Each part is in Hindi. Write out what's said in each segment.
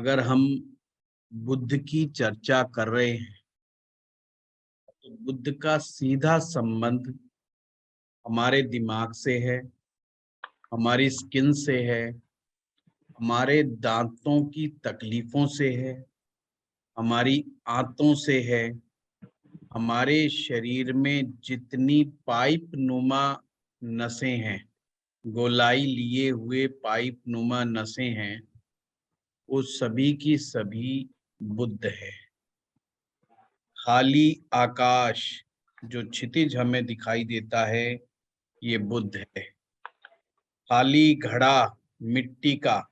अगर हम बुद्ध की चर्चा कर रहे हैं तो बुद्ध का सीधा संबंध हमारे दिमाग से है, हमारी स्किन से है, हमारे दांतों की तकलीफों से है, हमारी आंतों से है, हमारे शरीर में जितनी पाइप नुमा नसें हैं, गोलाई लिए हुए पाइप नुमा नसें हैं, वो सभी की सभी बुद्ध है। खाली आकाश जो क्षितिज हमें दिखाई देता है, ये बुद्ध है। खाली घड़ा मिट्टी का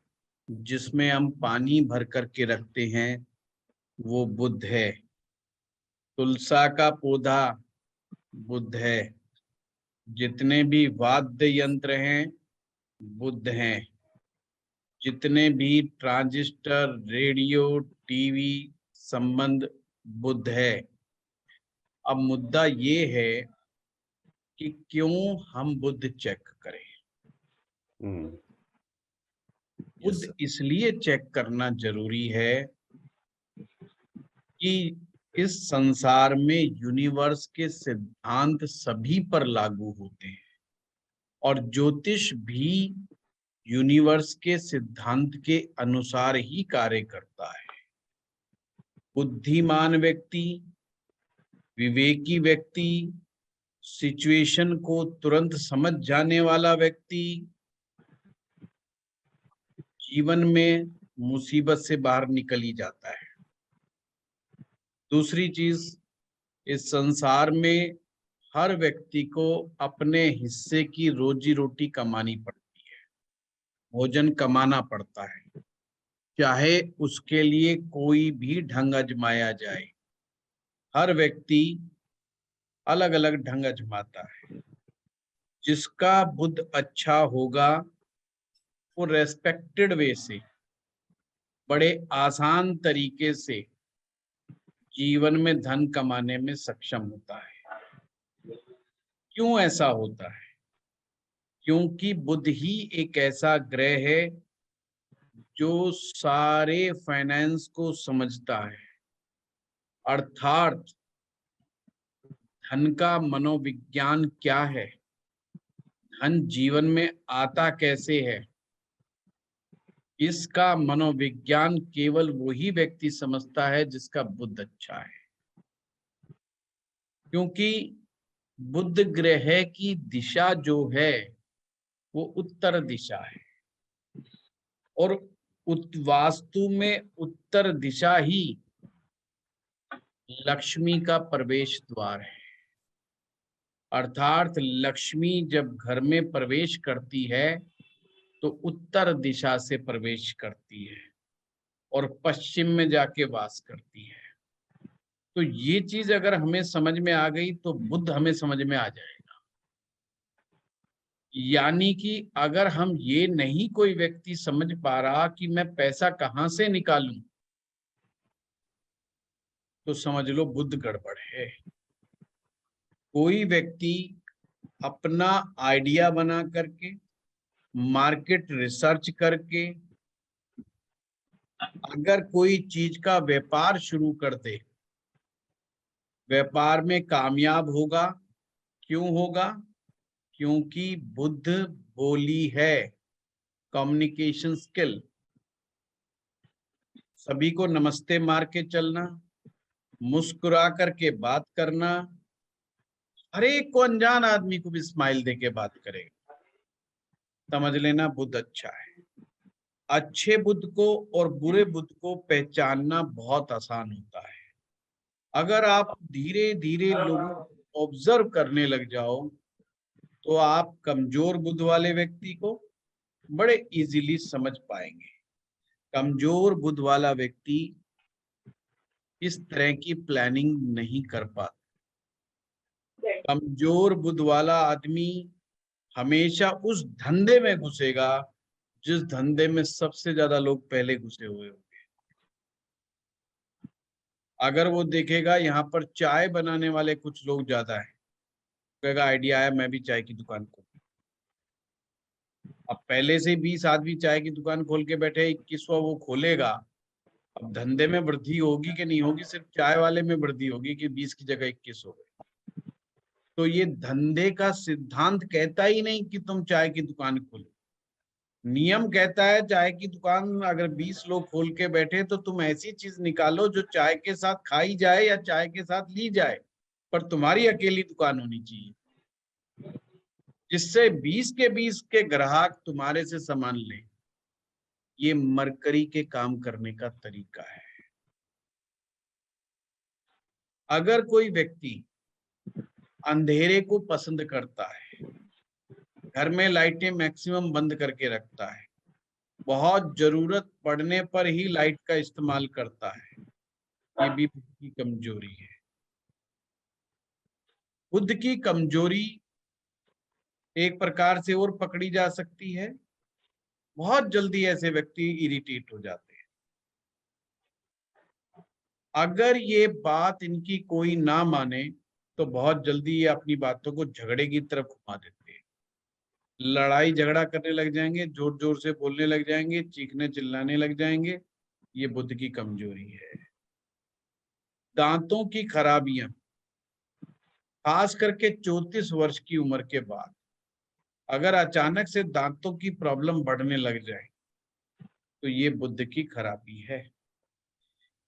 जिसमें हम पानी भर करके रखते हैं, वो बुद्ध है। तुलसा का पौधा बुद्ध है। जितने भी वाद्य यंत्र हैं बुद्ध हैं। जितने भी ट्रांजिस्टर, रेडियो, टीवी संबंध बुद्ध है। अब मुद्दा ये है कि क्यों हम बुद्ध चेक करें। बुद्ध इसलिए चेक करना जरूरी है कि इस संसार में यूनिवर्स के सिद्धांत सभी पर लागू होते हैं और ज्योतिष भी यूनिवर्स के सिद्धांत के अनुसार ही कार्य करता है। बुद्धिमान व्यक्ति, विवेकी व्यक्ति, सिचुएशन को तुरंत समझ जाने वाला व्यक्ति जीवन में मुसीबत से बाहर निकल ही जाता है। दूसरी चीज, इस संसार में हर व्यक्ति को अपने हिस्से की रोजी रोटी कमानी पड़ती है, भोजन कमाना पड़ता है, चाहे उसके लिए कोई भी ढंग आजमाया जाए। हर व्यक्ति अलग अलग ढंग आजमाता है। जिसका बुद्ध अच्छा होगा वो रेस्पेक्टेड वे से, बड़े आसान तरीके से जीवन में धन कमाने में सक्षम होता है। क्यों ऐसा होता है? क्योंकि बुध ही एक ऐसा ग्रह है जो सारे फाइनेंस को समझता है। अर्थात धन का मनोविज्ञान क्या है, धन जीवन में आता कैसे है, इसका मनोविज्ञान केवल वही व्यक्ति समझता है जिसका बुध अच्छा है। क्योंकि बुध ग्रह की दिशा जो है वो उत्तर दिशा है और वास्तु में उत्तर दिशा ही लक्ष्मी का प्रवेश द्वार है। अर्थात लक्ष्मी जब घर में प्रवेश करती है तो उत्तर दिशा से प्रवेश करती है और पश्चिम में जाके वास करती है। तो ये चीज अगर हमें समझ में आ गई तो बुद्ध हमें समझ में आ जाएगा। यानी कि अगर हम ये नहीं कोई व्यक्ति समझ पा रहा कि मैं पैसा कहां से निकालूं, तो समझ लो बुद्ध गड़बड़ है। कोई व्यक्ति अपना आइडिया बना करके, मार्केट रिसर्च करके अगर कोई चीज का व्यापार शुरू कर दे, व्यापार में कामयाब होगा। क्यों होगा? क्योंकि बुद्ध बोली है, कम्युनिकेशन स्किल, सभी को नमस्ते मार के चलना, मुस्कुरा करके बात करना, हर एक को, अनजान आदमी को भी स्माइल दे के बात करेगा। समझ लेना बुद्ध अच्छा है। अच्छे बुद्ध को और बुरे बुद्ध को पहचानना बहुत आसान होता है। अगर आप धीरे धीरे लोगों को ऑब्जर्व करने लग जाओ तो आप कमजोर बुद्ध वाले व्यक्ति को बड़े इजीली समझ पाएंगे। कमजोर बुद्ध वाला व्यक्ति इस तरह की प्लानिंग नहीं कर पाता। कमजोर बुद्ध वाला आदमी हमेशा उस धंधे में घुसेगा जिस धंधे में सबसे ज्यादा लोग पहले घुसे हुए होंगे। अगर वो देखेगा यहाँ पर चाय बनाने वाले कुछ लोग ज्यादा है, कहेगा आइडिया आया मैं भी चाय की दुकान खोल। अब पहले से 20 आदमी चाय की दुकान खोल के बैठे, 21वां वो खोलेगा अब धंधे में वृद्धि होगी कि नहीं होगी, सिर्फ चाय वाले में वृद्धि होगी कि 20 की जगह 21 हो गए। तो ये धंधे का सिद्धांत कहता ही नहीं कि तुम चाय की दुकान खोलो। नियम कहता है चाय की दुकान अगर 20 लोग खोल के बैठे तो तुम ऐसी चीज निकालो जो चाय के साथ खाई जाए या चाय के साथ ली जाए, पर तुम्हारी अकेली दुकान होनी चाहिए, जिससे 20 के 20 के ग्राहक तुम्हारे से सामान लें। ये मरकरी के काम करने का तरीका है। अगर कोई व्यक्ति अंधेरे को पसंद करता है, घर में लाइटें मैक्सिमम बंद करके रखता है, बहुत जरूरत पड़ने पर ही लाइट का इस्तेमाल करता है, ये भी बुद्ध की कमजोरी है। बुद्ध की कमजोरी एक प्रकार से और पकड़ी जा सकती है, बहुत जल्दी ऐसे व्यक्ति इरिटेट हो जाते हैं। अगर ये बात इनकी कोई ना माने तो बहुत जल्दी ये अपनी बातों को झगड़े की तरफ घुमा देते हैं, लड़ाई झगड़ा करने लग जाएंगे, जोर जोर से बोलने लग जाएंगे, चीखने चिल्लाने लग जाएंगे। ये बुद्ध की कमजोरी है। दांतों की खराबियां, खास करके 34 वर्ष की उम्र के बाद अगर अचानक से दांतों की प्रॉब्लम बढ़ने लग जाए तो ये बुद्ध की खराबी है।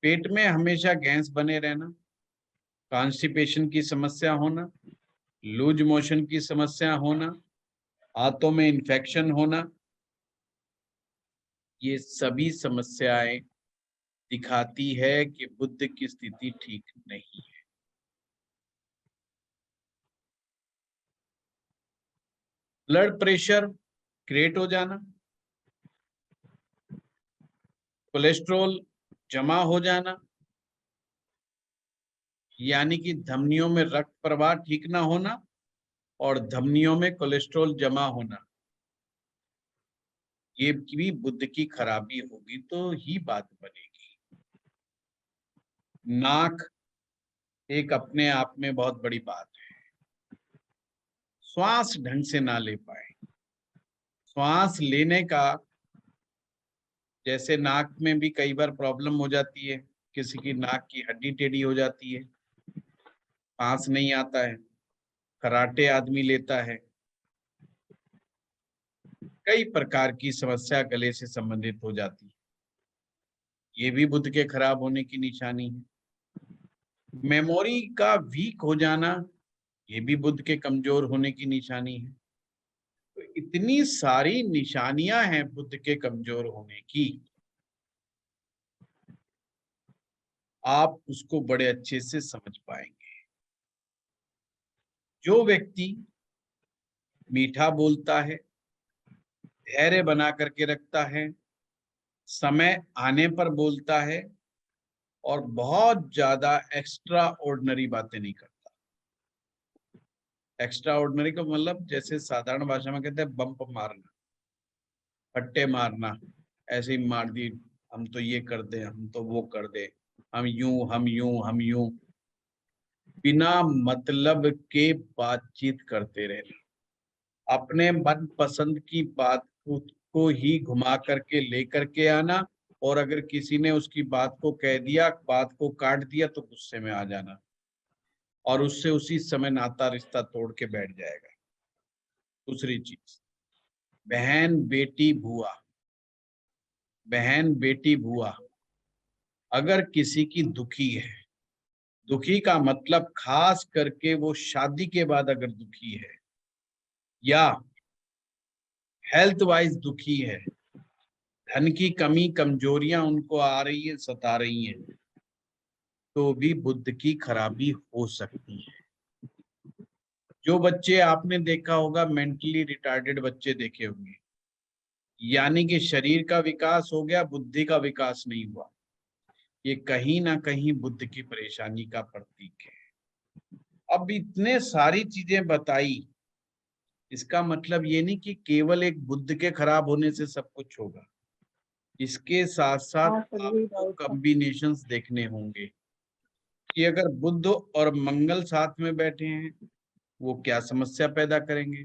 पेट में हमेशा गैस बने रहना, कॉन्स्टिपेशन की समस्या होना, लूज मोशन की समस्या होना, हाथों में इन्फेक्शन होना, ये सभी समस्याएं दिखाती है कि बुद्ध की स्थिति ठीक नहीं है। ब्लड प्रेशर क्रिएट हो जाना, कोलेस्ट्रॉल जमा हो जाना, यानी कि धमनियों में रक्त प्रवाह ठीक ना होना और धमनियों में कोलेस्ट्रॉल जमा होना, ये भी बुद्ध की खराबी होगी तो ही बात बनेगी। नाक एक अपने आप में बहुत बड़ी बात है। श्वास ढंग से ना ले पाए, श्वास लेने का, जैसे नाक में भी कई बार प्रॉब्लम हो जाती है, किसी की नाक की हड्डी टेढ़ी हो जाती है, सांस नहीं आता है, कराटे आदमी लेता है, कई प्रकार की समस्या गले से संबंधित हो जाती है, ये भी बुद्ध के खराब होने की निशानी है। मेमोरी का वीक हो जाना, ये भी बुद्ध के कमजोर होने की निशानी है। तो इतनी सारी निशानियां हैं बुद्ध के कमजोर होने की, आप उसको बड़े अच्छे से समझ पाएंगे। जो व्यक्ति मीठा बोलता है, धैर्य बना करके रखता है, समय आने पर बोलता है और बहुत ज्यादा एक्स्ट्रा ऑर्डिनरी बातें नहीं करता। एक्स्ट्रा ऑर्डिनरी का मतलब जैसे साधारण भाषा में कहते हैं बम्प मारना, फट्टे मारना, ऐसे ही मार दी, हम तो ये कर दे, हम तो वो कर दे, हम यूं हम यूं हम यूं, बिना मतलब के बातचीत करते रहना, अपने मन पसंद की बात को ही घुमा करके लेकर के आना, और अगर किसी ने उसकी बात को कह दिया, बात को काट दिया तो गुस्से में आ जाना और उससे उसी समय नाता रिश्ता तोड़ के बैठ जाएगा। दूसरी चीज, बहन बेटी बुआ, बहन बेटी बुआ अगर किसी की दुखी है, दुखी का मतलब खास करके वो शादी के बाद अगर दुखी है या हेल्थ वाइज दुखी है, धन की कमी कमजोरियां उनको आ रही है, सता रही हैं, तो भी बुद्ध की खराबी हो सकती है। जो बच्चे आपने देखा होगा, मेंटली रिटार्डेड बच्चे देखे होंगे, यानी कि शरीर का विकास हो गया, बुद्धि का विकास नहीं हुआ, ये कहीं ना कहीं बुद्ध की परेशानी का प्रतीक है। अब इतने सारी चीजें बताई, इसका मतलब ये नहीं कि केवल एक बुद्ध के खराब होने से सब कुछ होगा, इसके साथ साथ आपको कॉम्बिनेशंस देखने होंगे कि अगर बुद्ध और मंगल साथ में बैठे हैं वो क्या समस्या पैदा करेंगे।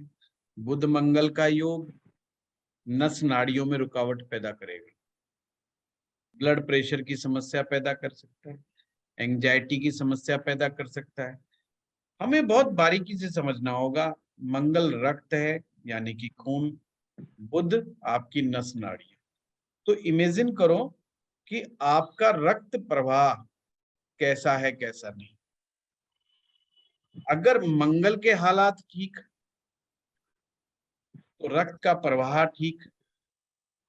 बुध मंगल का योग नस नाड़ियों में रुकावट पैदा करेगा, ब्लड प्रेशर की समस्या पैदा कर सकता है, एंजाइटी की समस्या पैदा कर सकता है। हमें बहुत बारीकी से समझना होगा। मंगल रक्त है यानी कि खून, बुध आपकी नस नाड़ी। तो इमेजिन करो कि आपका रक्त प्रवाह कैसा है कैसा नहीं। अगर मंगल के हालात ठीक तो रक्त का प्रवाह ठीक,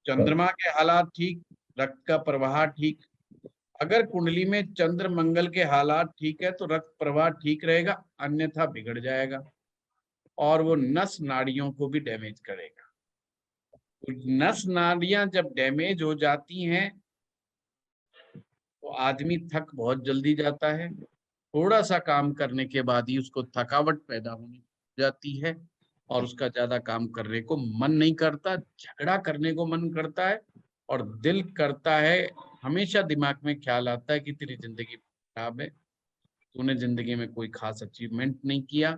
चंद्रमा के हालात ठीक, रक्त का प्रवाह ठीक। अगर कुंडली में चंद्र मंगल के हालात ठीक है तो रक्त प्रवाह ठीक रहेगा, अन्यथा बिगड़ जाएगा और वो नस नाड़ियों को भी डैमेज करेगा। तो नस नाड़ियां जब डैमेज हो जाती हैं तो आदमी थक बहुत जल्दी जाता है। थोड़ा सा काम करने के बाद ही उसको थकावट पैदा होने जाती है और उसका ज्यादा काम करने को मन नहीं करता, झगड़ा करने को मन करता है और दिल करता है, हमेशा दिमाग में ख्याल आता है कि तेरी जिंदगी खराब है, तूने जिंदगी में कोई खास अचीवमेंट नहीं किया।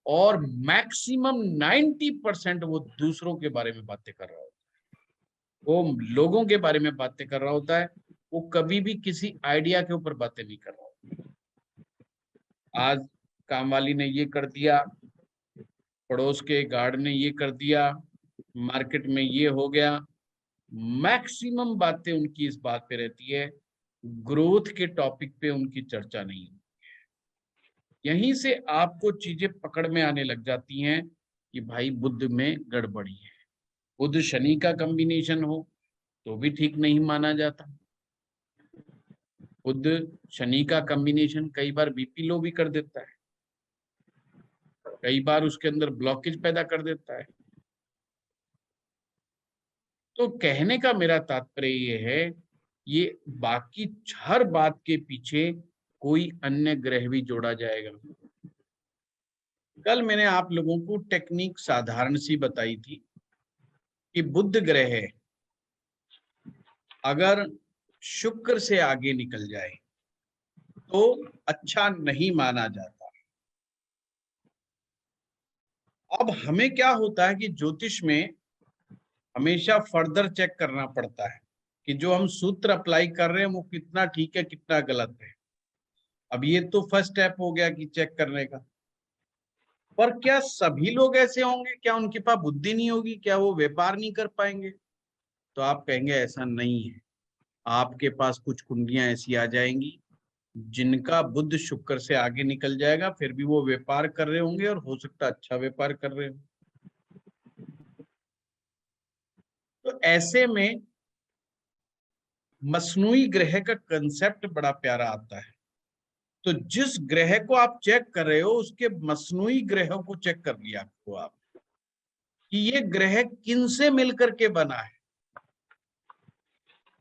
और मैक्सिमम 90% वो दूसरों के बारे में बातें कर रहा होता है, वो लोगों के बारे में बातें कर रहा होता है, वो कभी भी किसी आइडिया के ऊपर बातें नहीं कर रहा होता। आज काम वाली ने ये कर दिया, पड़ोस के गार्ड ने ये कर दिया, मार्केट में ये हो गया। मैक्सिमम बातें उनकी इस बात पे रहती है, ग्रोथ के टॉपिक पे उनकी चर्चा नहीं। यहीं से आपको चीजें पकड़ में आने लग जाती हैं कि भाई बुध में गड़बड़ी है। बुध शनि का कॉम्बिनेशन हो तो भी ठीक नहीं माना जाता। बुध शनि का कॉम्बिनेशन कई बार बीपी लो भी कर देता है, कई बार उसके अंदर ब्लॉकेज पैदा कर देता है। तो कहने का मेरा तात्पर्य ये है, ये बाकी हर बात के पीछे कोई अन्य ग्रह भी जोड़ा जाएगा। कल मैंने आप लोगों को टेक्निक साधारण सी बताई थी कि बुध ग्रह अगर शुक्र से आगे निकल जाए तो अच्छा नहीं माना जाता। अब हमें क्या होता है कि ज्योतिष में हमेशा फर्दर चेक करना पड़ता है कि जो हम सूत्र अप्लाई कर रहे हैं वो कितना ठीक है कितना गलत है। अब ये तो फर्स्ट स्टेप हो गया कि चेक करने का, पर क्या सभी लोग ऐसे होंगे? क्या उनके पास बुद्धि नहीं होगी? क्या वो व्यापार नहीं कर पाएंगे? तो आप कहेंगे ऐसा नहीं है। आपके पास कुछ कुंडलियां ऐसी आ जाएंगी जिनका बुध शुक्र से आगे निकल जाएगा, फिर भी वो व्यापार कर रहे होंगे और हो सकता है अच्छा व्यापार कर रहे हो। तो ऐसे में मसनूई ग्रह का कंसेप्ट बड़ा प्यारा आता है। तो जिस ग्रह को आप चेक कर रहे हो उसके मसनूई ग्रहों को चेक कर लिया आपको आप कि ये ग्रह किन से मिलकर के बना है।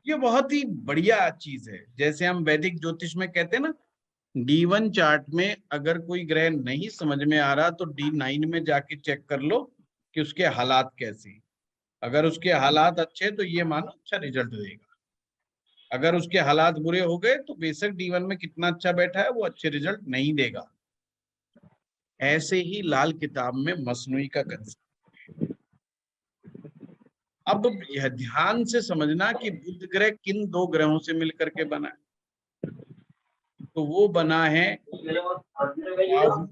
ये बहुत ही बढ़िया चीज है। जैसे हम वैदिक ज्योतिष में कहते हैं ना, D1 चार्ट में अगर कोई ग्रह नहीं समझ में आ रहा तो D9 में जाके चेक कर लो कि उसके हालात कैसे। अगर उसके हालात अच्छे तो ये मानो अच्छा रिजल्ट देगा, अगर उसके हालात बुरे हो गए तो बेशक D1 में कितना अच्छा बैठा है वो अच्छे रिजल्ट नहीं देगा। ऐसे ही लाल किताब में मसनूई का कंसेप्ट। अब यह ध्यान से समझना कि बुध ग्रह किन दो ग्रहों से मिलकर के बना है। तो वो बना है राहु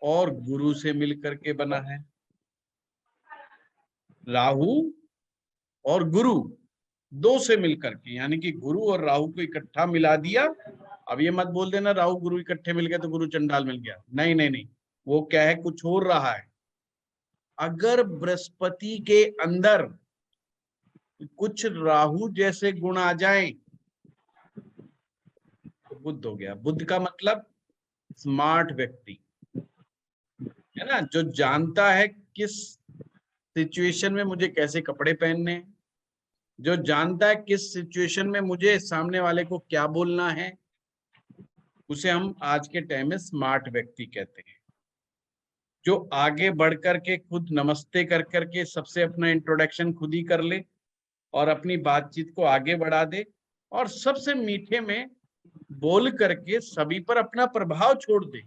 और गुरु से मिलकर के बना है। राहु और गुरु दो से मिलकर के, यानी कि गुरु और राहु को इकट्ठा मिला दिया। अब ये मत बोल देना राहु गुरु इकट्ठे मिल गए तो गुरु चंडाल मिल गया, नहीं नहीं नहीं, वो क्या है कुछ हो रहा है। अगर बृहस्पति के अंदर कुछ राहु जैसे गुण आ जाए तो बुध हो गया। बुध का मतलब स्मार्ट व्यक्ति है ना, जो जानता है किस सिचुएशन में मुझे कैसे कपड़े पहनने हैं, जो जानता है किस सिचुएशन में मुझे सामने वाले को क्या बोलना है, उसे हम आज के टाइम में स्मार्ट व्यक्ति कहते हैं। जो आगे बढ़ करके खुद नमस्ते कर करके सबसे अपना इंट्रोडक्शन खुद ही कर ले और अपनी बातचीत को आगे बढ़ा दे और सबसे मीठे में बोल करके सभी पर अपना प्रभाव छोड़ दे,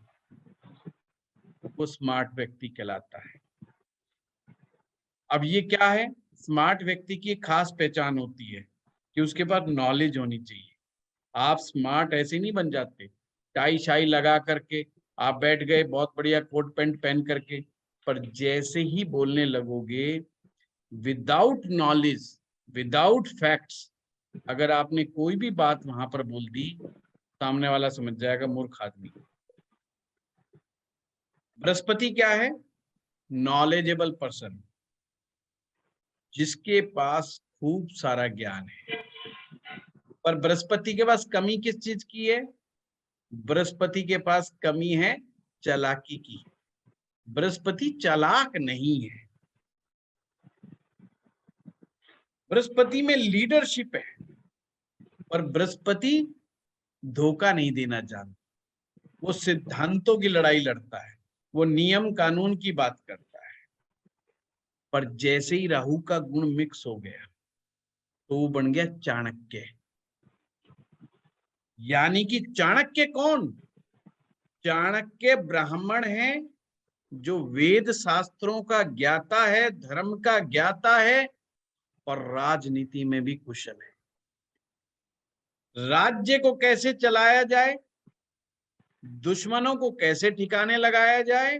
वो स्मार्ट व्यक्ति कहलाता है। अब ये क्या है, स्मार्ट व्यक्ति की खास पहचान होती है कि उसके पास नॉलेज होनी चाहिए। आप स्मार्ट ऐसे नहीं बन जाते, टाई शाई लगा करके आप बैठ गए बहुत बढ़िया कोट पैंट पहन करके, पर जैसे ही बोलने लगोगे विदाउट नॉलेज, विदाउट फैक्ट्स, अगर आपने कोई भी बात वहां पर बोल दी, सामने वाला समझ जाएगा मूर्ख आदमी। बृहस्पति क्या है? नॉलेजेबल पर्सन, जिसके पास खूब सारा ज्ञान है। पर बृहस्पति के पास कमी किस चीज की है? बृहस्पति के पास कमी है चालाकी की। बृहस्पति चालाक नहीं है, बृहस्पति में लीडरशिप है, पर बृहस्पति धोखा नहीं देना जानता। वो सिद्धांतों की लड़ाई लड़ता है, वो नियम कानून की बात करता है। पर जैसे ही राहु का गुण मिक्स हो गया तो वो बन गया चाणक्य। यानी कि चाणक्य कौन? चाणक्य ब्राह्मण है जो वेद शास्त्रों का ज्ञाता है, धर्म का ज्ञाता है और राजनीति में भी कुशल है। राज्य को कैसे चलाया जाए, दुश्मनों को कैसे ठिकाने लगाया जाए,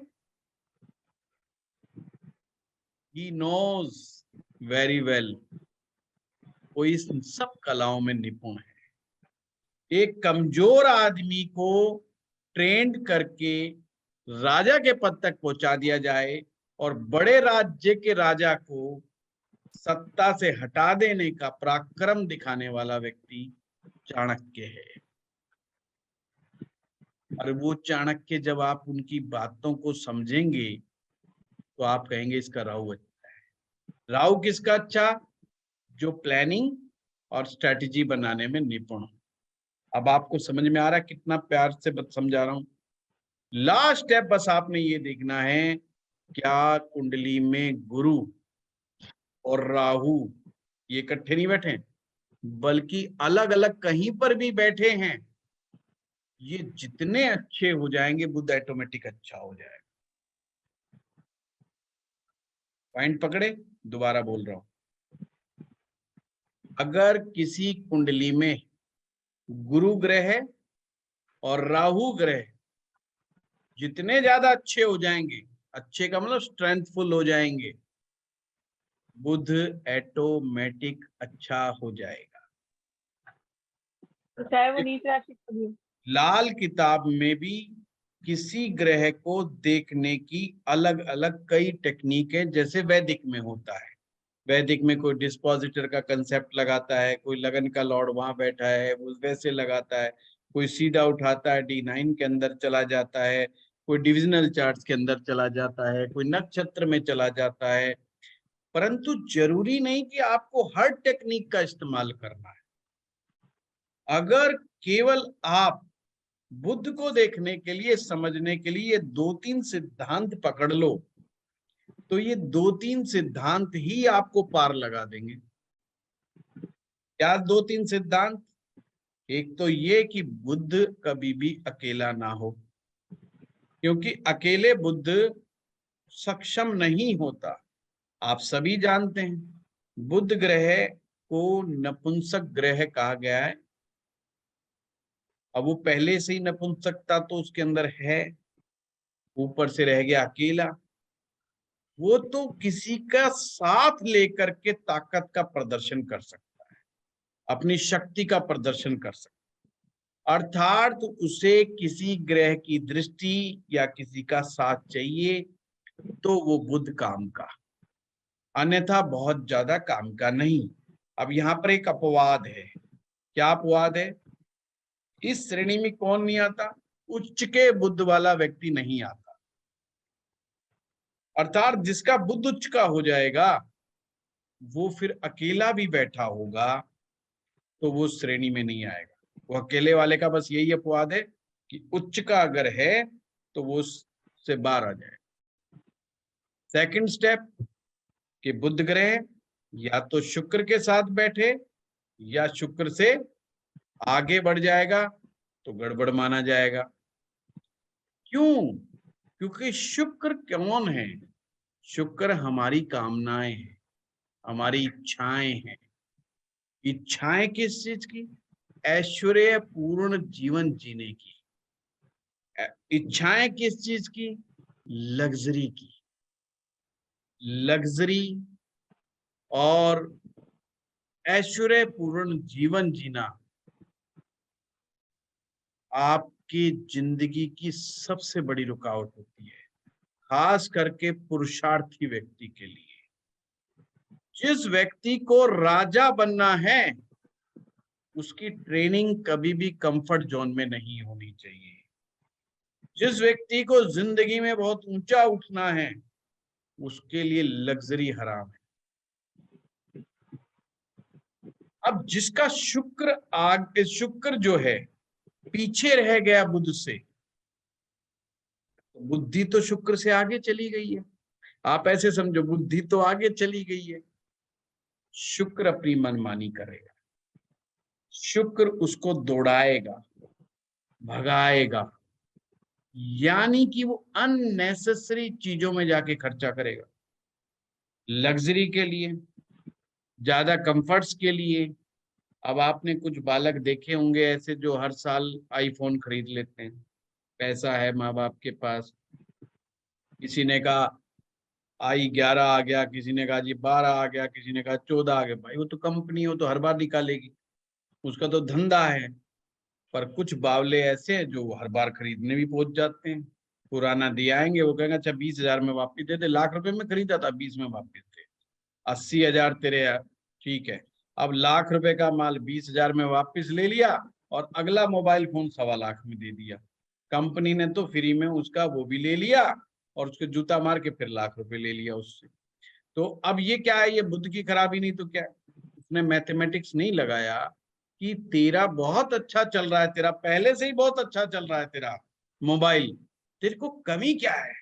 he knows very well। वो इस सब कलाओं में निपुण है। एक कमजोर आदमी को ट्रेंड करके राजा के पद तक पहुंचा दिया जाए और बड़े राज्य के राजा को सत्ता से हटा देने का पराक्रम दिखाने वाला व्यक्ति चाणक्य है। और वो चाणक्य जब आप उनकी बातों को समझेंगे तो आप कहेंगे इसका राहु अच्छा है। राहु किसका अच्छा? जो प्लानिंग और स्ट्रेटजी बनाने में निपुण हो। अब आपको समझ में आ रहा है कितना प्यार से समझा रहा हूं। लास्ट स्टेप बस आपने ये देखना है, क्या कुंडली में गुरु और राहु ये इकट्ठे नहीं बैठे, बल्कि अलग अलग कहीं पर भी बैठे हैं। ये जितने अच्छे हो जाएंगे बुध ऑटोमेटिक अच्छा हो जाएगा। पॉइंट पकड़े? दोबारा बोल रहा हूं, अगर किसी कुंडली में गुरु ग्रह और राहु ग्रह जितने ज्यादा अच्छे हो जाएंगे, अच्छे का मतलब स्ट्रेंथफुल हो जाएंगे, बुध ऑटोमेटिक अच्छा हो जाएगा। तो चाहे वो नीच राशि का भी। लाल किताब में भी किसी ग्रह को देखने की अलग अलग कई टेक्निक है, जैसे वैदिक में होता है। वैदिक में कोई डिस्पोजिटर का कंसेप्ट लगाता है, कोई लगन का लॉर्ड वहां बैठा है वो वैसे लगाता है, कोई सीधा उठाता है D9 के अंदर चला जाता है, कोई डिविजनल चार्ट्स के अंदर चला जाता है, कोई नक्षत्र में चला जाता है। परंतु जरूरी नहीं कि आपको हर टेक्निक का इस्तेमाल करना है। अगर केवल आप बुद्ध को देखने के लिए, समझने के लिए 2-3 सिद्धांत पकड़ लो तो ये 2-3 सिद्धांत ही आपको पार लगा देंगे। क्या 2-3 सिद्धांत? एक तो ये कि बुद्ध कभी भी अकेला ना हो, क्योंकि अकेले बुद्ध सक्षम नहीं होता। आप सभी जानते हैं बुध ग्रह को नपुंसक ग्रह कहा गया है। अब वो पहले से ही नपुंसकता तो उसके अंदर है, ऊपर से रह गया अकेला। वो तो किसी का साथ लेकर के ताकत का प्रदर्शन कर सकता है, अपनी शक्ति का प्रदर्शन कर सकता है। अर्थात उसे किसी ग्रह की दृष्टि या किसी का साथ चाहिए तो वो बुध काम का, अन्यथा बहुत ज्यादा काम का नहीं। अब यहाँ पर एक अपवाद है। क्या अपवाद है? इस श्रेणी में कौन नहीं आता? उच्च के बुद्ध वाला व्यक्ति नहीं आता। अर्थात जिसका बुद्ध उच्च का हो जाएगा वो फिर अकेला भी बैठा होगा तो वो श्रेणी में नहीं आएगा। वो अकेले वाले का बस यही अपवाद है कि उच्च का अगर है तो वो उससे बाहर आ जाए। सेकंड स्टेप कि बुध ग्रह या तो शुक्र के साथ बैठे या शुक्र से आगे बढ़ जाएगा तो गड़बड़ माना जाएगा। क्यों? क्योंकि शुक्र कौन है? शुक्र हमारी कामनाएं हैं, हमारी इच्छाएं हैं। इच्छाएं किस चीज की? ऐश्वर्य पूर्ण जीवन जीने की। इच्छाएं किस चीज की? लग्जरी की। लग्जरी और ऐश्वर्य पूर्ण जीवन जीना आपकी जिंदगी की सबसे बड़ी रुकावट होती है, खास करके पुरुषार्थी व्यक्ति के लिए। जिस व्यक्ति को राजा बनना है उसकी ट्रेनिंग कभी भी कंफर्ट जोन में नहीं होनी चाहिए। जिस व्यक्ति को जिंदगी में बहुत ऊंचा उठना है उसके लिए लग्जरी हराम है। अब जिसका शुक्र जो है पीछे रह गया बुध से, तो बुद्धि तो शुक्र से आगे चली गई है। आप ऐसे समझो, बुद्धि तो आगे चली गई है, शुक्र अपनी मनमानी करेगा, शुक्र उसको दौड़ाएगा, भगाएगा, यानी कि वो अननेसेसरी चीजों में जाके खर्चा करेगा, लग्जरी के लिए, ज्यादा कंफर्ट्स के लिए। अब आपने कुछ बालक देखे होंगे ऐसे जो हर साल आईफोन खरीद लेते हैं, पैसा है माँ बाप के पास। किसी ने कहा i11 आ गया, किसी ने कहा जी 12 आ गया, किसी ने कहा 14 आ गया। भाई वो तो कंपनी हो तो हर बार निकालेगी, उसका तो धंधा है। पर कुछ बावले ऐसे हैं जो हर बार खरीदने भी पहुंच जाते हैं। पुराना दिया आएंगे, वो कहेंगे अच्छा 20,000 में वापिस दे दे, लाख रुपए में खरीदा था 20 में वापिस दे, 80,000 तेरे, ठीक है। अब लाख रुपए का माल 20,000 में वापिस ले लिया और अगला मोबाइल फोन 1.25 लाख में दे दिया। कंपनी ने तो फ्री में उसका वो भी ले लिया और उसके जूता मार के फिर लाख रुपए ले लिया उससे। तो अब ये क्या है? ये बुद्ध की खराबी नहीं तो क्या है? उसने मैथमेटिक्स नहीं लगाया कि तेरा बहुत अच्छा चल रहा है, तेरा पहले से ही बहुत अच्छा चल रहा है तेरा मोबाइल, तेरे को कमी क्या है?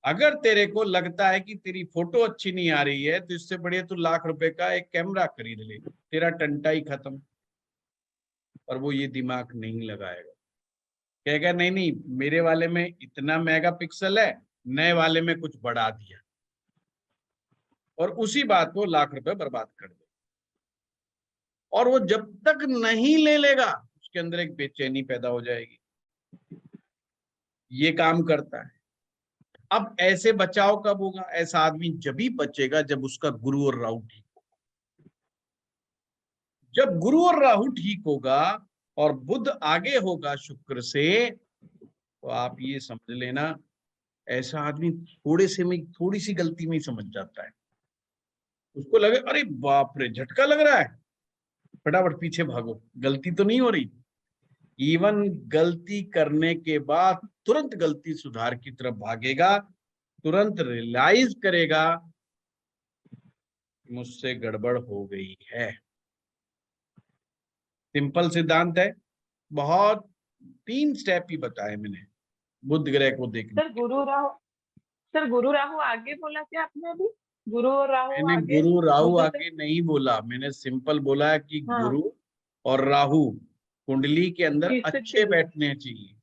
अगर तेरे को लगता है कि तेरी फोटो अच्छी नहीं आ रही है तो इससे बढ़िया तू लाख रुपए का एक कैमरा खरीद ले, तेरा टंटा ही खत्म। पर वो ये दिमाग नहीं लगाएगा, कहेगा नहीं नहीं मेरे वाले में इतना मेगापिक्सल है, नए वाले में कुछ बढ़ा दिया, और उसी बात को लाख रुपए बर्बाद कर दे। और वो जब तक नहीं ले लेगा उसके अंदर एक बेचैनी पैदा हो जाएगी। ये काम करता है। अब ऐसे बचाव कब होगा? ऐसा आदमी जब ही बचेगा जब उसका गुरु और राहु ठीक होगा। जब गुरु और राहु ठीक होगा और बुध आगे होगा शुक्र से, तो आप ये समझ लेना ऐसा आदमी थोड़े से में थोड़ी सी गलती में ही समझ जाता है। उसको लगे अरे बाप रे झटका लग रहा है, फटाफट पीछे भागो, गलती तो नहीं हो रही। इवन गलती करने के बाद तुरंत गलती सुधार की तरफ भागेगा, तुरंत रियलाइज करेगा मुझसे गड़बड़ हो गई है। सिंपल सिद्धांत है, बहुत 3 स्टेप ही बताए मैंने बुध ग्रह को देखने। सर गुरु राहु आगे बोला क्या आपने अभी? गुरु और राहु मैंने आगे गुरु राहु बुध से? आगे नहीं बोला, मैंने सिंपल बोला कि हाँ, गुरु और राहु कुंडली के अंदर किससे अच्छे चाहिए? बैठने चाहिए,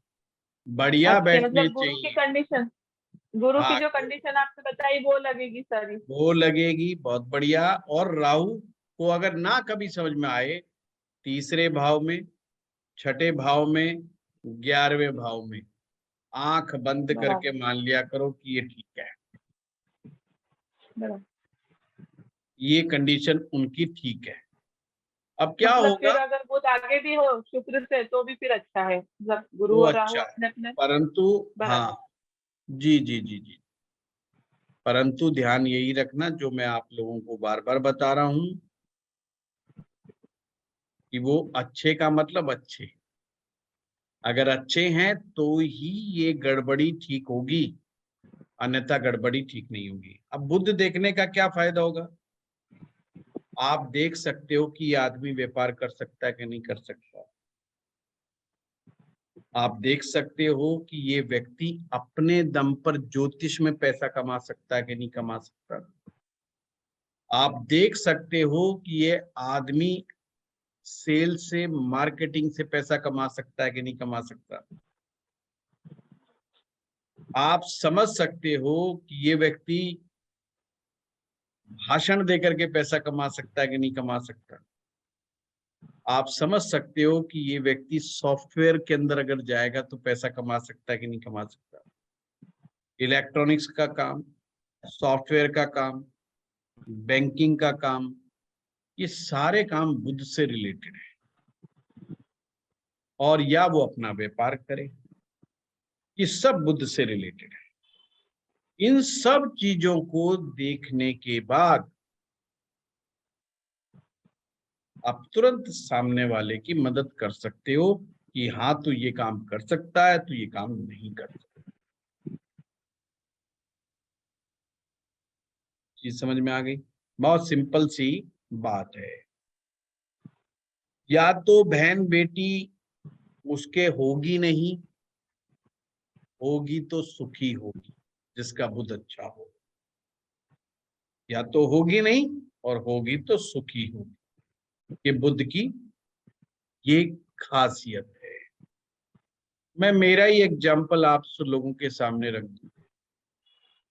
बढ़िया अच्छे बैठने मतलब गुरु की चाहिए। कंडीशन, गुरु की हाँ, जो कंडीशन आपने बताई वो लगेगी सारी। वो लगेगी बहुत बढ़िया। और राहु को अगर ना कभी समझ में आए, तीसरे भाव में, छठे भाव में, 11वें भाव में आंख बंद बराबर, करके मान लिया करो कि ये ठीक है, बराबर। ये कंडीशन उनकी ठीक है। अब क्या मतलब होगा? फिर अगर बुध आगे भी हो शुक्र से तो भी फिर अच्छा है, मतलब वो गुरु और राहु अच्छा है, अपने अपने परंतु हाँ, बराबर। जी जी जी जी, परंतु ध्यान यही रखना जो मैं आप लोगों को बार बार बता रहा हूं कि वो अच्छे का मतलब अच्छे, अगर अच्छे हैं तो ही ये गड़बड़ी ठीक होगी, अन्यथा गड़बड़ी ठीक नहीं होगी। अब बुद्ध देखने का क्या फायदा होगा? आप देख सकते हो कि ये आदमी व्यापार कर सकता है कि नहीं कर सकता। आप देख सकते हो कि ये व्यक्ति अपने दम पर ज्योतिष में पैसा कमा सकता है कि नहीं कमा सकता। आप देख सकते हो कि ये आदमी सेल से, मार्केटिंग से पैसा कमा सकता है कि नहीं कमा सकता। आप समझ सकते हो कि ये व्यक्ति भाषण देकर के पैसा कमा सकता है कि नहीं कमा सकता। आप समझ सकते हो कि ये व्यक्ति सॉफ्टवेयर के अंदर अगर जाएगा तो पैसा कमा सकता है कि नहीं कमा सकता। इलेक्ट्रॉनिक्स का काम, सॉफ्टवेयर का काम, बैंकिंग का काम, ये सारे काम बुद्ध से रिलेटेड है। और या वो अपना व्यापार करे, ये सब बुद्ध से रिलेटेड है। इन सब चीजों को देखने के बाद आप तुरंत सामने वाले की मदद कर सकते हो कि हाँ तू ये काम कर सकता है, तू ये काम नहीं कर सकता। चीज समझ में आ गई? बहुत सिंपल सी बात है। या तो बहन बेटी उसके होगी नहीं, होगी तो सुखी होगी जिसका बुद्ध अच्छा हो। या तो होगी नहीं और होगी तो सुखी होगी, ये बुद्ध की ये खासियत है। मैं मेरा ही एग्जाम्पल आप सब लोगों के सामने रख दूं।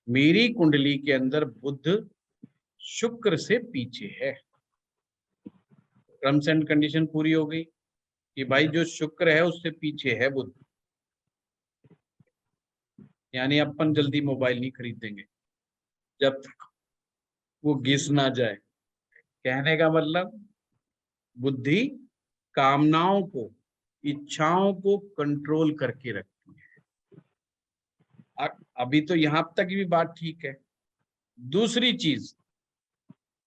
मेरी कुंडली के अंदर बुद्ध शुक्र से पीछे है। टर्म्स एंड कंडीशन पूरी हो गई कि भाई जो शुक्र है उससे पीछे है बुद्ध। यानी अपन जल्दी मोबाइल नहीं खरीदेंगे जब तक वो घिस ना जाए। कहने का मतलब बुद्धि कामनाओं को, इच्छाओं को कंट्रोल करके रखती है। अभी तो यहां तक भी बात ठीक है। दूसरी चीज,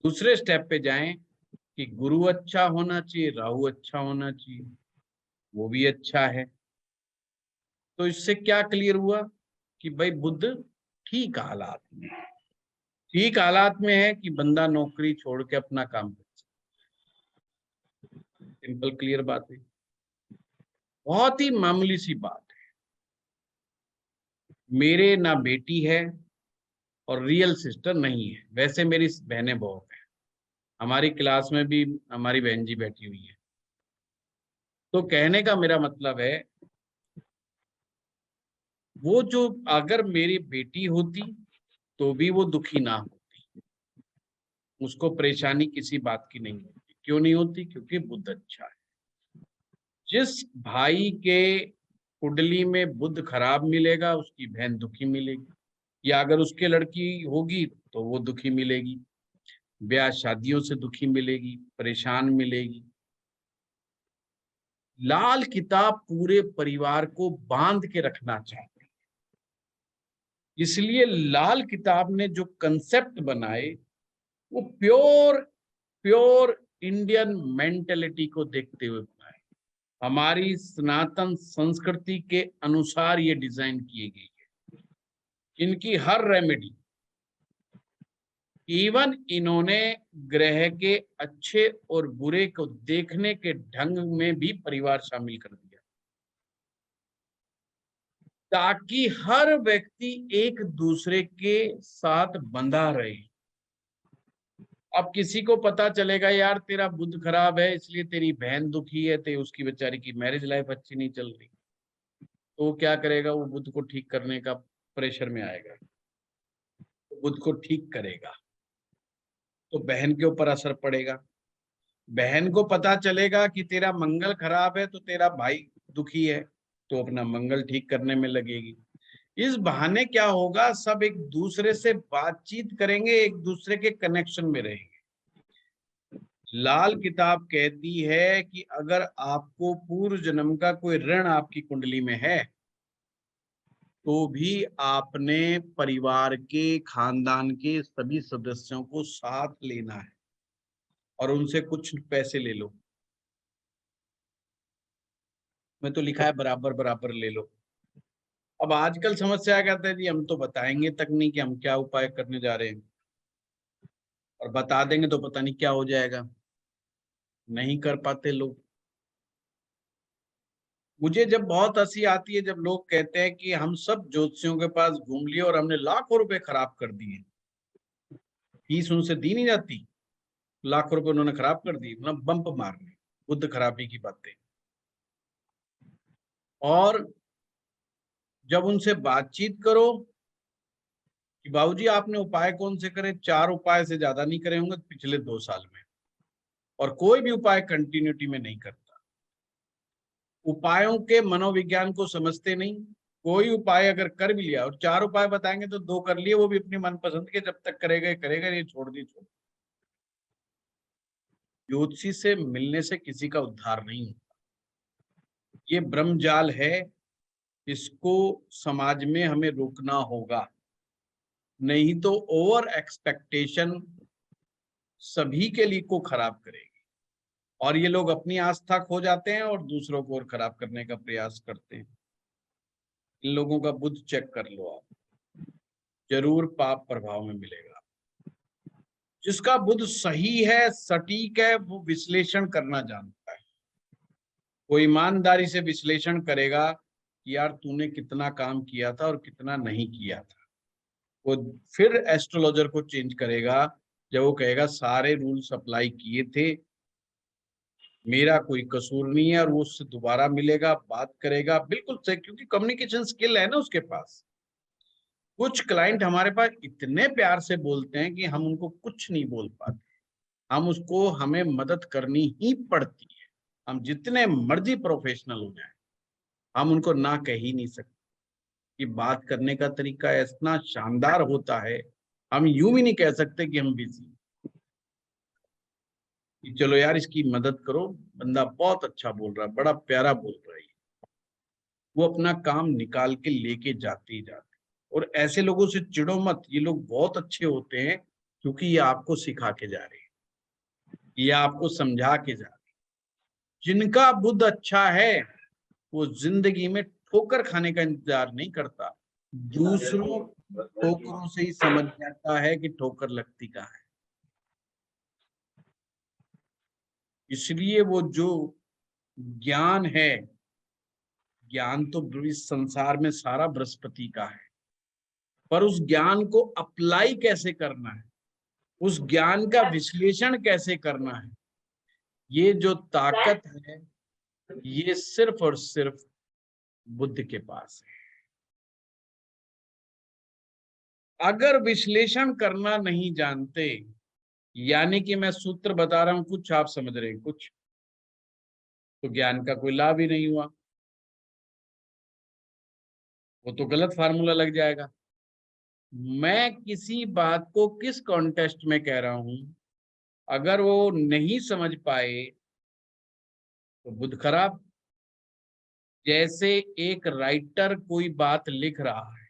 दूसरे स्टेप पे जाएं कि गुरु अच्छा होना चाहिए, राहु अच्छा होना चाहिए, वो भी अच्छा है। तो इससे क्या क्लियर हुआ कि भाई बुद्ध ठीक हालात में है। ठीक हालात में है कि बंदा नौकरी छोड़ के अपना काम कर सकता है। सिंपल क्लियर बात है, बहुत ही मामूली सी बात है। मेरे ना बेटी है और रियल सिस्टर नहीं है। वैसे मेरी बहनें बहुत हैं, हमारी क्लास में भी हमारी बहन जी बैठी हुई है। तो कहने का मेरा मतलब है, वो जो अगर मेरी बेटी होती तो भी वो दुखी ना होती, उसको परेशानी किसी बात की नहीं होती। क्यों नहीं होती? क्योंकि बुद्ध अच्छा है। जिस भाई के कुंडली में बुद्ध खराब मिलेगा उसकी बहन दुखी मिलेगी, या अगर उसके लड़की होगी तो वो दुखी मिलेगी, ब्याह शादियों से दुखी मिलेगी, परेशान मिलेगी। लाल किताब पूरे परिवार को बांध के रखना चाहते हैं। इसलिए लाल किताब ने जो कंसेप्ट बनाए वो प्योर प्योर इंडियन मेंटेलिटी को देखते हुए बनाए। हमारी सनातन संस्कृति के अनुसार ये डिजाइन किए गई है। इनकी हर रेमेडी, इवन इन्होंने ग्रह के अच्छे और बुरे को देखने के ढंग में भी परिवार शामिल कर दिया, ताकि हर व्यक्ति एक दूसरे के साथ बंधा रहे। अब किसी को पता चलेगा यार तेरा बुद्ध खराब है इसलिए तेरी बहन दुखी है, ते उसकी बेचारी की मैरिज लाइफ अच्छी नहीं चल रही, तो वो क्या करेगा? वो बुद्ध को ठीक करने का प्रेशर में आएगा, तो बुद्ध को ठीक करेगा तो बहन के ऊपर असर पड़ेगा। बहन को पता चलेगा कि तेरा मंगल खराब है तो तेरा भाई दुखी है, तो अपना मंगल ठीक करने में लगेगी। इस बहाने क्या होगा, सब एक दूसरे से बातचीत करेंगे, एक दूसरे के कनेक्शन में रहेंगे। लाल किताब कहती है कि अगर आपको पूर्व जन्म का कोई ऋण आपकी कुंडली में है तो भी आपने परिवार के, खानदान के सभी सदस्यों को साथ लेना है और उनसे कुछ पैसे ले लो। मैं तो लिखा है बराबर बराबर ले लो। अब आजकल समस्या कहते हैं जी हम तो बताएंगे तक नहीं कि हम क्या उपाय करने जा रहे हैं, और बता देंगे तो पता नहीं क्या हो जाएगा। नहीं कर पाते लोग। मुझे जब बहुत हंसी आती है जब लोग कहते हैं कि हम सब ज्योतिषियों के पास घूम लिए और हमने लाखों रुपए खराब कर दिए, फीस उनसे दी नहीं जाती, लाखों रुपए उन्होंने खराब कर दिए, मतलब बम्प मारने, बुद्ध खराबी की बातें। और जब उनसे बातचीत करो कि बाबूजी आपने उपाय कौन से करे, 4 उपाय से ज्यादा नहीं करे होंगे पिछले 2 साल में, और कोई भी उपाय कंटिन्यूटी में नहीं करता। उपायों के मनोविज्ञान को समझते नहीं। कोई उपाय अगर कर भी लिया और 4 उपाय बताएंगे तो 2 कर लिए, वो भी अपनी मनपसंद के, जब तक करेगा ये छोड़ दी छोड़। ज्योतिषी से मिलने से किसी का उद्धार नहीं होता। ये ब्रह्मजाल है, इसको समाज में हमें रोकना होगा, नहीं तो ओवर एक्सपेक्टेशन सभी के लिए को खराब करेगी और ये लोग अपनी आस्था खो जाते हैं और दूसरों को और खराब करने का प्रयास करते हैं। इन लोगों का बुद्ध चेक कर लो आप, जरूर पाप प्रभाव में मिलेगा। जिसका बुद्ध सही है, सटीक है, वो विश्लेषण करना जानता है। वो ईमानदारी से विश्लेषण करेगा कि यार तूने कितना काम किया था और कितना नहीं किया था। वो फिर एस्ट्रोलॉजर को चेंज करेगा जब वो कहेगा सारे रूल्स अप्लाई किए थे, मेरा कोई कसूर नहीं है, और वो उससे दोबारा मिलेगा, बात करेगा, बिल्कुल सही, क्योंकि कम्युनिकेशन स्किल है ना उसके पास। कुछ क्लाइंट हमारे पास इतने प्यार से बोलते हैं कि हम उनको कुछ नहीं बोल पाते, हमें मदद करनी ही पड़ती है। हम जितने मर्जी प्रोफेशनल हो जाए, हम उनको ना कह ही नहीं सकते। कि बात करने का तरीका इतना शानदार होता है, हम यूं भी नहीं कह सकते कि हम बिजी, कि चलो यार इसकी मदद करो, बंदा बहुत अच्छा बोल रहा है, बड़ा प्यारा बोल रहा है, वो अपना काम निकाल के लेके जाते ही जाते। और ऐसे लोगों से चिढ़ो मत, ये लोग बहुत अच्छे होते हैं, क्योंकि ये आपको सिखा के जा रहे हैं, ये आपको समझा के जा रहे हैं। जिनका बुद्ध अच्छा है वो जिंदगी में ठोकर खाने का इंतजार नहीं करता, दूसरों ठोकरों से ही समझ जाता है कि ठोकर लगती कहाँ है। इसलिए वो जो ज्ञान है, ज्ञान तो इस संसार में सारा बृहस्पति का है, पर उस ज्ञान को अप्लाई कैसे करना है, उस ज्ञान का विश्लेषण कैसे करना है, ये जो ताकत है ये सिर्फ और सिर्फ बुद्ध के पास है। अगर विश्लेषण करना नहीं जानते, यानी कि मैं सूत्र बता रहा हूं, कुछ आप समझ रहे हैं कुछ, तो ज्ञान का कोई लाभ ही नहीं हुआ, वो तो गलत फार्मूला लग जाएगा। मैं किसी बात को किस कॉन्टेक्स्ट में कह रहा हूं, अगर वो नहीं समझ पाए तो बुद्ध खराब। जैसे एक राइटर कोई बात लिख रहा है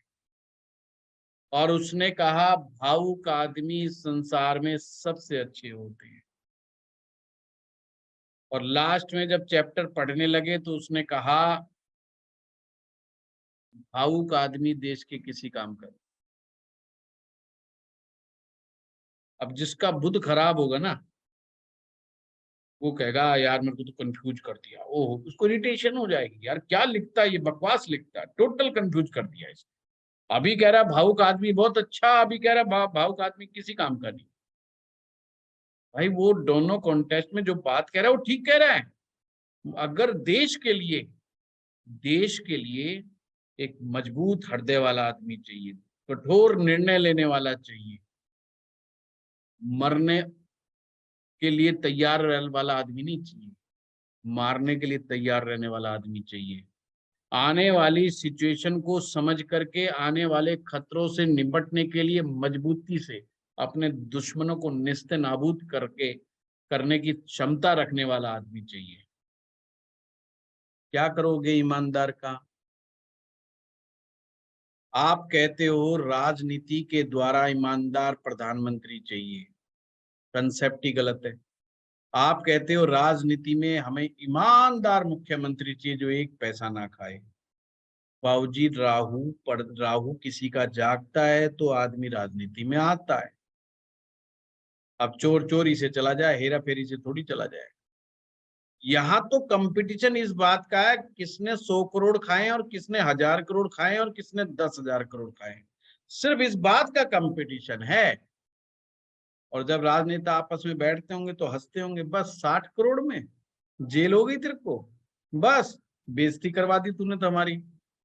और उसने कहा भावुक आदमी संसार में सबसे अच्छे होते हैं, और लास्ट में जब चैप्टर पढ़ने लगे तो उसने कहा भावुक आदमी देश के किसी काम का। अब जिसका बुद्ध खराब होगा ना, वो कहेगा यार मेरे को तो कंफ्यूज कर दिया, ओह, उसको इरिटेशन हो जाएगी, यार क्या लिखता है ये, बकवास लिखता है, टोटल कंफ्यूज कर दिया इसने। अभी कह रहा भावुक आदमी बहुत अच्छा, अभी कह रहा भावुक आदमी किसी काम का नहीं। भाई वो दोनों कॉन्टेक्स्ट में जो बात कह रहा है वो ठीक कह रहा है। अगर देश के लिए एक मजबूत हृदय वाला आदमी चाहिए, कठोर निर्णय लेने वाला चाहिए, मरने के लिए तैयार रहने वाला आदमी नहीं चाहिए, मारने के लिए तैयार रहने वाला आदमी चाहिए। आने वाली सिचुएशन को समझ करके आने वाले खतरों से निपटने के लिए मजबूती से अपने दुश्मनों को निस्ते नाबूद करके करने की क्षमता रखने वाला आदमी चाहिए। क्या करोगे ईमानदार का? आप कहते हो राजनीति के द्वारा ईमानदार प्रधानमंत्री चाहिए, कंसेप्ट ही गलत है। आप कहते हो राजनीति में हमें ईमानदार मुख्यमंत्री चाहिए जो एक पैसा ना खाए। बाबूजी राहु किसी का जागता है तो आदमी राजनीति में आता है। अब चोर चोरी से चला जाए, हेरा फेरी से थोड़ी चला जाए। यहाँ तो कंपटीशन इस बात का है किसने 100 करोड़ खाए और किसने 1000 करोड़ खाए और किसने 10,000 करोड़ खाए, सिर्फ इस बात का कंपटीशन है। और जब राजनेता आपस में बैठते होंगे तो हंसते होंगे, बस 60 करोड़ में जेल हो गई तेरे को, बस बेइज्जती करवा दी तूने तो हमारी,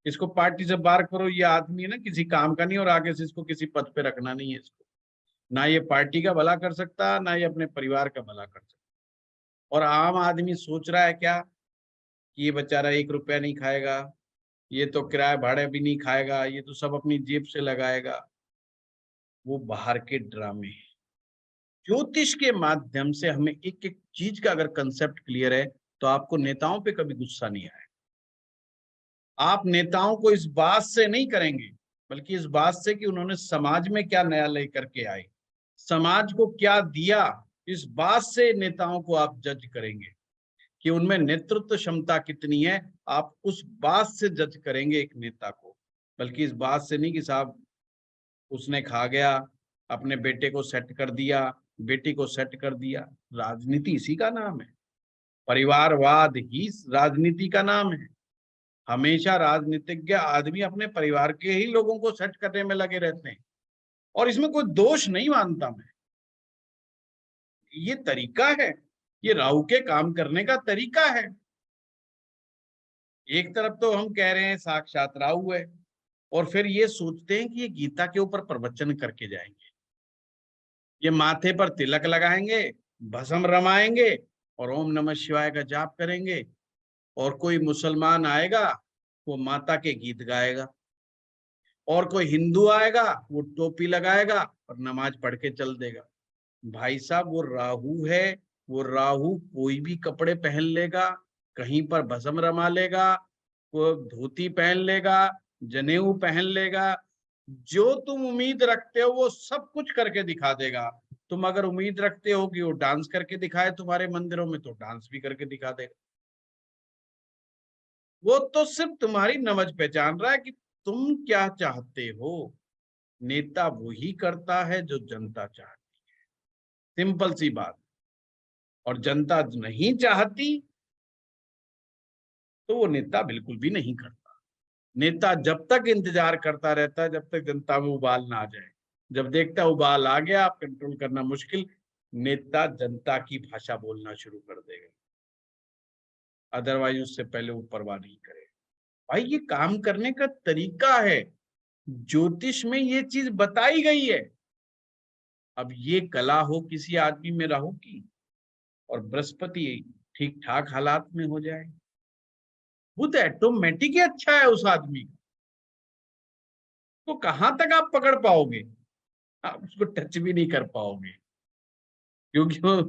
इसको पार्टी से बाहर करो, ये आदमी है ना किसी काम का नहीं और आगे से इसको किसी पद पे रखना नहीं है। इसको ना ये पार्टी का भला कर सकता, ना ये अपने परिवार का भला कर सकता। और आम आदमी सोच रहा है क्या कि ये बेचारा 1 रुपया नहीं खाएगा, ये तो किराए भाड़े भी नहीं खाएगा, ये तो सब अपनी जेब से लगाएगा। वो बाहर के ड्रामे हैं। ज्योतिष के माध्यम से हमें एक एक चीज का अगर कंसेप्ट क्लियर है तो आपको नेताओं पे कभी गुस्सा नहीं आएगा। आप नेताओं को इस बात से नहीं करेंगे, बल्कि इस बात से कि उन्होंने समाज में क्या नया लेकर के आए, समाज को क्या दिया, इस बात से नेताओं को आप जज करेंगे कि उनमें नेतृत्व क्षमता कितनी है। आप उस बात से जज करेंगे एक नेता को, बल्कि इस बात से नहीं कि साहब उसने खा गया, अपने बेटे को सेट कर दिया, बेटी को सेट कर दिया। राजनीति इसी का नाम है, परिवारवाद ही राजनीति का नाम है। हमेशा राजनीतिज्ञ आदमी अपने परिवार के ही लोगों को सेट करने में लगे रहते हैं, और इसमें कोई दोष नहीं मानता मैं। ये तरीका है, ये राहु के काम करने का तरीका है। एक तरफ तो हम कह रहे हैं साक्षात राहु है, और फिर ये सोचते हैं कि ये गीता के ऊपर प्रवचन करके जाएंगे, ये माथे पर तिलक लगाएंगे, भस्म रमाएंगे और ओम नमः शिवाय का जाप करेंगे, और कोई मुसलमान आएगा वो माता के गीत गाएगा, और कोई हिंदू आएगा वो टोपी लगाएगा और नमाज पढ़ के चल देगा। भाई साहब वो राहु है, वो राहु कोई भी कपड़े पहन लेगा, कहीं पर भस्म रमा लेगा, वो धोती पहन लेगा, जनेऊ पहन लेगा, जो तुम उम्मीद रखते हो वो सब कुछ करके दिखा देगा। तुम अगर उम्मीद रखते हो कि वो डांस करके दिखाए तुम्हारे मंदिरों में, तो डांस भी करके दिखा देगा। वो तो सिर्फ तुम्हारी नमज पहचान रहा है कि तुम क्या चाहते हो। नेता वही करता है जो जनता चाहती है, सिंपल सी बात। और जनता नहीं चाहती तो वो नेता बिल्कुल भी नहीं करता। नेता जब तक इंतजार करता रहता है जब तक जनता में उबाल ना आ जाए। जब देखता उबाल आ गया, आप कंट्रोल करना मुश्किल, नेता जनता की भाषा बोलना शुरू कर देगा। अदरवाइज उससे पहले वो परवाह नहीं करे। भाई ये काम करने का तरीका है, ज्योतिष में ये चीज बताई गई है। अब ये कला हो किसी आदमी में राहु की, और बृहस्पति ठीक ठाक हालात में हो जाए, बुध ऑटोमेटिक ही अच्छा है उस आदमी का, तो कहां तक आप पकड़ पाओगे? आप उसको टच भी नहीं कर पाओगे, क्योंकि वो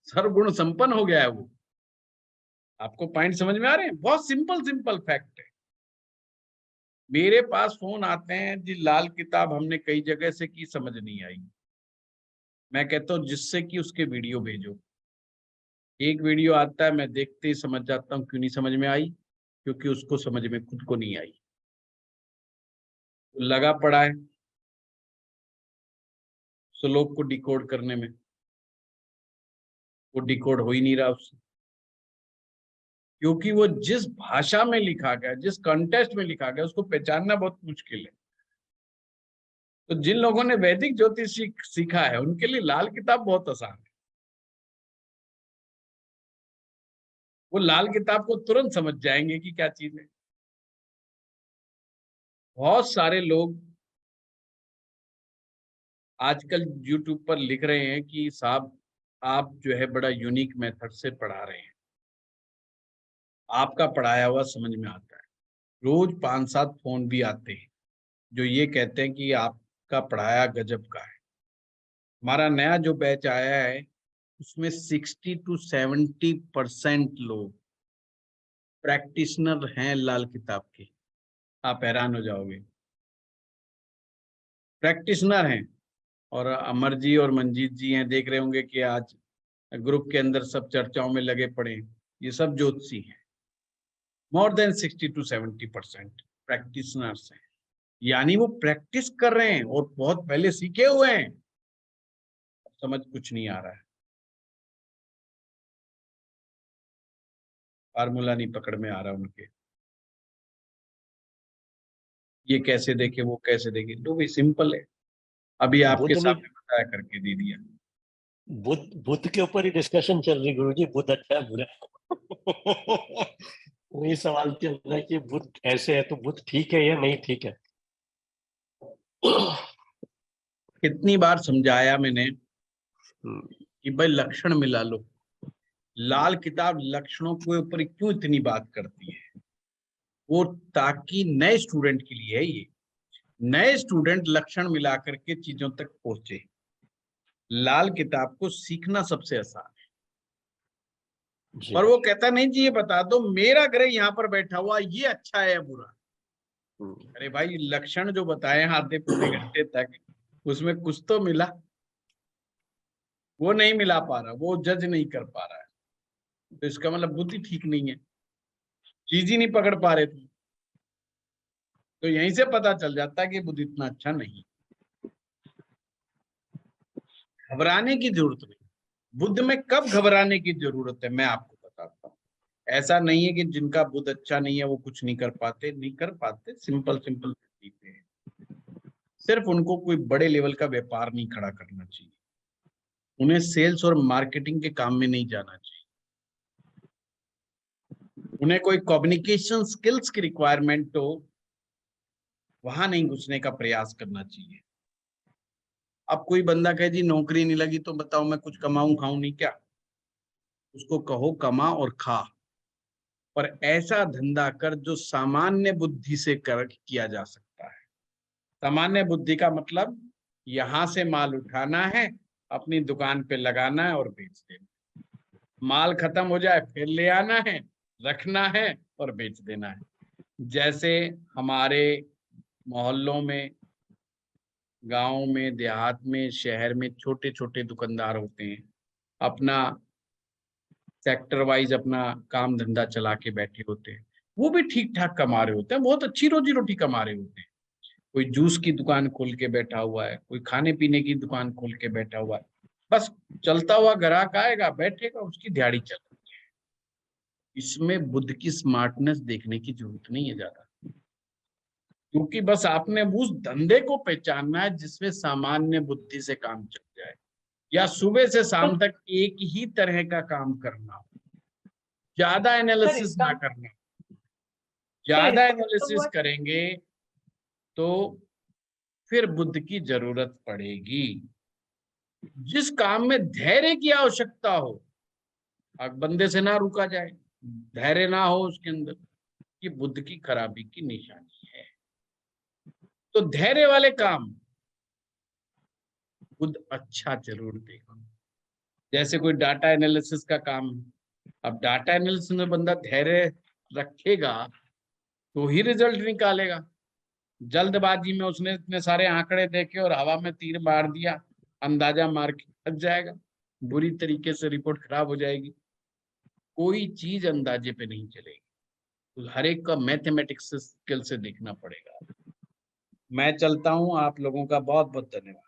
सर्वगुण संपन्न हो गया है वो। आपको पॉइंट समझ में आ रहे हैं? बहुत सिंपल सिंपल फैक्ट है। मेरे पास फोन आते हैं जी, लाल किताब हमने कई जगह से की, समझ नहीं आई। मैं कहता हूँ जिससे कि उसके वीडियो भेजो। एक वीडियो आता है, मैं देखते ही समझ जाता हूँ क्यों नहीं समझ में आई, क्योंकि उसको समझ में खुद को नहीं आई। लगा पड़ा है श्लोक को डिकोड करने में, वो डिकोड हो ही नहीं रहा उससे, क्योंकि वो जिस भाषा में लिखा गया, जिस कॉन्टेक्स्ट में लिखा गया, उसको पहचानना बहुत मुश्किल है। तो जिन लोगों ने वैदिक ज्योतिष सीखा है उनके लिए लाल किताब बहुत आसान है। वो लाल किताब को तुरंत समझ जाएंगे कि क्या चीज है। बहुत सारे लोग आजकल यूट्यूब पर लिख रहे हैं कि साहब आप जो है बड़ा यूनिक मेथड से पढ़ा रहे हैं, आपका पढ़ाया हुआ समझ में आता है। रोज 5-7 फोन भी आते हैं जो ये कहते हैं कि आपका पढ़ाया गजब का है। हमारा नया जो बैच आया है उसमें 60-70% लोग प्रैक्टिशनर हैं लाल किताब के। आप हैरान हो जाओगे, प्रैक्टिशनर हैं। और अमर जी और मंजीत जी हैं, देख रहे होंगे कि आज ग्रुप के अंदर सब चर्चाओं में लगे पड़े हैं। ये सब ज्योतिषी हैं। मोर देन 60-70% प्रैक्टिशनर्स हैं, यानी वो प्रैक्टिस कर रहे हैं और बहुत पहले सीखे हुए हैं। समझ कुछ नहीं आ रहा है, फार्मूला नहीं पकड़ में आ रहा उनके, ये कैसे देखे वो कैसे देखे। तो भी सिंपल है, अभी आपके बुध में सामने बताया करके दे दिया। बुध बुध के ऊपर ही डिस्कशन चल रही गुरुजी, बुध अच्छा है बुरा है। वही सवाल चल रहा है कि बुध ऐसे है तो बुध ठीक है या नहीं ठीक है। कितनी बार समझाया मैंने कि भाई लक्षण मिला लो, लाल किताब लक्षणों के ऊपर क्यों इतनी बात करती है? वो ताकि नए स्टूडेंट के लिए है ये, नए स्टूडेंट लक्षण मिला करके चीजों तक पहुंचे। लाल किताब को सीखना सबसे आसान है, जी पर वो कहता नहीं जी ये बता दो मेरा ग्रह यहाँ पर बैठा हुआ ये अच्छा है या बुरा। अरे भाई लक्षण जो बताए आधे पौने घंटे तक, उसमें कुछ तो मिला, वो नहीं मिला पा रहा, वो जज नहीं कर पा रहा है, तो इसका मतलब बुद्धि ठीक नहीं है, चीज ही नहीं पकड़ पा रहे थे। तो यहीं से पता चल जाता है कि बुद्धि इतना अच्छा नहीं। घबराने की जरूरत नहीं, बुद्ध में कब घबराने की जरूरत है मैं आपको बताता हूँ। ऐसा नहीं है कि जिनका बुद्ध अच्छा नहीं है वो कुछ नहीं कर पाते, नहीं कर पाते, सिंपल सिंपल तकलीफें हैं। सिर्फ उनको कोई बड़े लेवल का व्यापार नहीं खड़ा करना चाहिए, उन्हें सेल्स और मार्केटिंग के काम में नहीं जाना चाहिए, उन्हें कोई कम्युनिकेशन स्किल्स की रिक्वायरमेंट हो वहां नहीं घुसने का प्रयास करना चाहिए। अब कोई बंदा कहे जी नौकरी नहीं लगी तो बताओ मैं कुछ कमाऊं खाऊं नहीं क्या, उसको कहो कमा और खा, पर ऐसा धंधा कर जो सामान्य बुद्धि से कर किया जा सकता है। सामान्य बुद्धि का मतलब यहां से माल उठाना है, अपनी दुकान पे लगाना है और बेच देना, माल खत्म हो जाए फिर ले आना है, रखना है और बेच देना है। जैसे हमारे मोहल्लों में, गांव में, देहात में, शहर में छोटे छोटे दुकानदार होते हैं, अपना सेक्टर वाइज अपना काम धंधा चला के बैठे होते हैं, वो भी ठीक ठाक कमा रहे होते हैं, बहुत अच्छी रोजी रोटी कमा रहे होते हैं। कोई जूस की दुकान खोल के बैठा हुआ है, कोई खाने पीने की दुकान खोल के बैठा हुआ है, बस चलता हुआ ग्राहक आएगा बैठेगा उसकी दिहाड़ी चल रही है। इसमें बुद्ध की स्मार्टनेस देखने की जरूरत नहीं है ज्यादा, क्योंकि बस आपने उस धंधे को पहचानना है जिसमें सामान्य बुद्धि से काम चल जाए, या सुबह से शाम तक एक ही तरह का काम करना, ज्यादा सर एनालिसिस इसका ना करना। ज्यादा इसका मतलब एनालिसिस हुआ करेंगे तो फिर बुद्ध की जरूरत पड़ेगी। जिस काम में धैर्य की आवश्यकता हो, अब बंदे से ना रुका जाए, धैर्य ना हो उसके अंदर, ये बुद्ध की खराबी की निशानी है। तो धैर्य वाले काम बुद्ध अच्छा जरूर देगा। जैसे कोई डाटा एनालिसिस का काम, अब डाटा एनालिसिस में बंदा धैर्य रखेगा तो ही रिजल्ट निकालेगा। जल्दबाजी में उसने इतने सारे आंकड़े देखे और हवा में तीर मार दिया, अंदाजा मार के फंस जाएगा, बुरी तरीके से रिपोर्ट खराब हो जाएगी। कोई चीज अंदाजे पे नहीं चलेगी, तो हर एक का मैथमेटिक्स स्किल से देखना पड़ेगा। मैं चलता हूँ, आप लोगों का बहुत बहुत धन्यवाद।